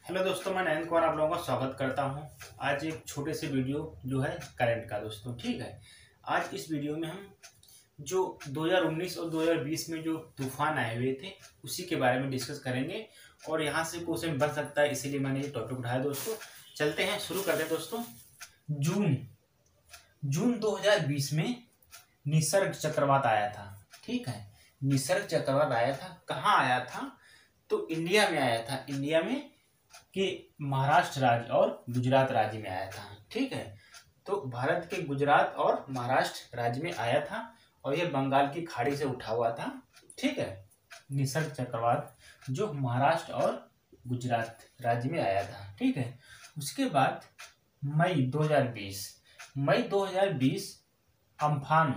Hello दोस्तों, मैं नयन कुमार आप लोगों का स्वागत करता हूं। आज एक छोटे से वीडियो जो है करंट का दोस्तों, ठीक है। आज इस वीडियो में हम जो 2019 और 2020 में जो तूफान आए हुए थे उसी के बारे में डिस्कस करेंगे और यहाँ से क्वेश्चन बन सकता है, इसीलिए मैंने ये टॉपिक उठाया दोस्तों। चलते हैं, शुरू करते हैं दोस्तों। जून 2020 में निसर्ग चक्रवात आया था, ठीक है। निसर्ग चक्रवात आया था, कहाँ आया था? तो इंडिया में आया था। इंडिया में कि महाराष्ट्र राज्य और गुजरात राज्य में आया था, ठीक है। तो भारत के गुजरात और महाराष्ट्र राज्य में आया था और यह बंगाल की खाड़ी से उठा हुआ था, ठीक है। निसर्ग चक्रवात जो महाराष्ट्र और गुजरात राज्य में आया था, ठीक है। उसके बाद मई 2020 अम्फान,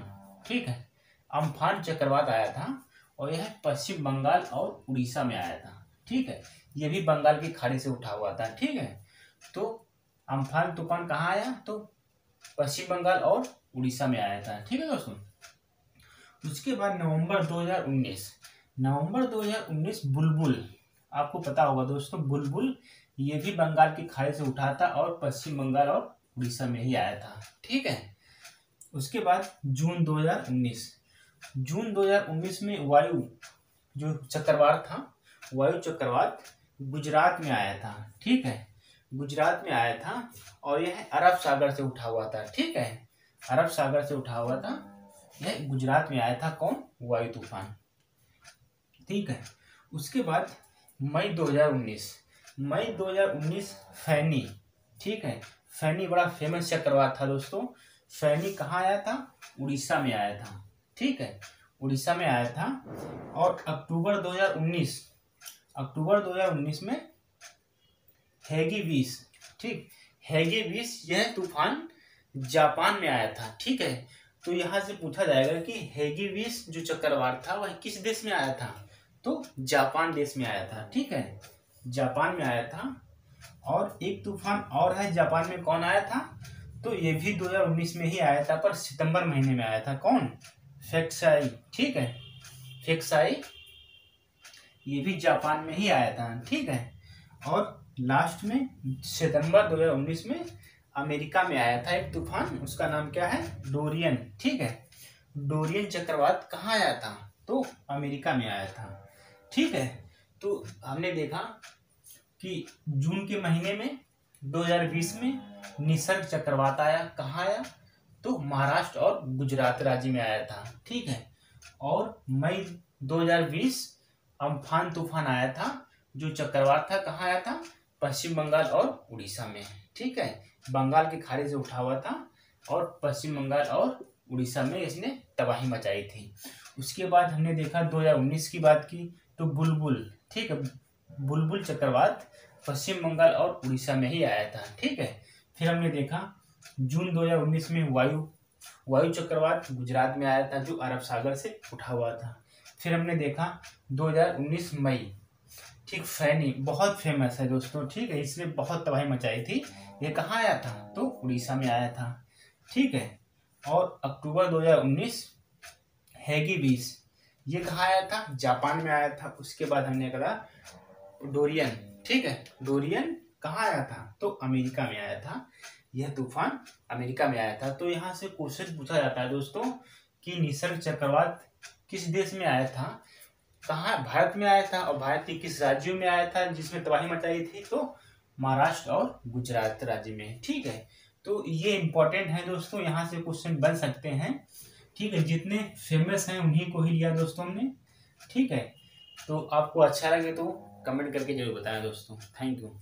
ठीक है, अम्फान चक्रवात आया था और यह पश्चिम बंगाल और उड़ीसा में आया था, ठीक है। ये भी बंगाल की खाड़ी से उठा हुआ था, ठीक है। तो अम्फान तूफान कहाँ आया? तो पश्चिम बंगाल और उड़ीसा में आया था, ठीक है दोस्तों। उसके बाद नवंबर 2019 बुलबुल, आपको पता होगा दोस्तों, बुलबुल ये भी बंगाल की खाड़ी से उठा था और पश्चिम बंगाल और उड़ीसा में ही आया था, ठीक है। उसके बाद जून 2019 में वायु जो चक्रवात था, वायु चक्रवात गुजरात में आया था, ठीक है। गुजरात में आया था और यह अरब सागर से उठा हुआ था, ठीक है। अरब सागर से उठा हुआ था, यह गुजरात में आया था। कौन? वायु तूफान, ठीक है। उसके बाद मई 2019 फैनी, ठीक है। फैनी बड़ा फेमस चक्रवात था दोस्तों। फैनी कहाँ आया था? उड़ीसा में आया था, ठीक है। उड़ीसा में आया था। और अक्टूबर 2019 में हैगी-20, ठीक, हैगी-20 यह तूफान जापान में आया था, ठीक है। तो यहाँ से पूछा जाएगा कि हैगी-20 जो चक्रवात था वह किस देश में आया था? तो जापान देश में आया था, ठीक है। जापान में आया था। और एक तूफान और है जापान में, कौन आया था? तो ये भी 2019 में ही आया था, पर सितंबर महीने में आया था। कौन? फेक्साई, ठीक है। फेक्साई ये भी जापान में ही आया था, ठीक है। और लास्ट में सितंबर 2019 में अमेरिका में आया था एक तूफान, उसका नाम क्या है? डोरियन, ठीक है। डोरियन चक्रवात कहाँ आया था? तो अमेरिका में आया था, ठीक है। तो हमने देखा कि जून के महीने में 2020 में निसर्ग चक्रवात आया, कहाँ आया? तो महाराष्ट्र और गुजरात राज्य में आया था, ठीक है। और मई 2020 अम्फान तूफान आया था, जो चक्रवात था, कहाँ आया था? पश्चिम बंगाल और उड़ीसा में, ठीक है। बंगाल की खाड़ी से उठा हुआ था और पश्चिम बंगाल और उड़ीसा में इसने तबाही मचाई थी। उसके बाद हमने देखा 2019 की बात की तो बुलबुल, ठीक है। बुलबुल चक्रवात पश्चिम बंगाल और उड़ीसा में ही आया था, ठीक है। फिर हमने देखा जून 2019 में वायु चक्रवात गुजरात में आया था, जो अरब सागर से उठा हुआ था। फिर हमने देखा 2019 मई, ठीक, फैनी बहुत फेमस है दोस्तों, ठीक है। इसने बहुत तबाही मचाई थी। ये कहाँ आया था? तो उड़ीसा में आया था, ठीक है। और अक्टूबर 2019 हैगी-20 ये कहाँ आया था? जापान में आया था। उसके बाद हमने कहा डोरियन, ठीक है। डोरियन कहाँ आया था? तो अमेरिका में आया था। यह तूफान अमेरिका में आया था। तो यहाँ से क्वेश्चन पूछा जाता है दोस्तों कि निसर्ग चक्रवात किस देश में आया था, कहाँ? भारत में आया था। और भारत के किस राज्यों में आया था जिसमें तबाही मचाई थी? तो महाराष्ट्र और गुजरात राज्य में, ठीक है। तो ये इंपॉर्टेंट है दोस्तों, यहाँ से क्वेश्चन बन सकते हैं, ठीक है। जितने फेमस हैं उन्हीं को ही लिया दोस्तों हमने, ठीक है। तो आपको अच्छा लगे तो कमेंट करके जरूर बताएं दोस्तों। Thank you.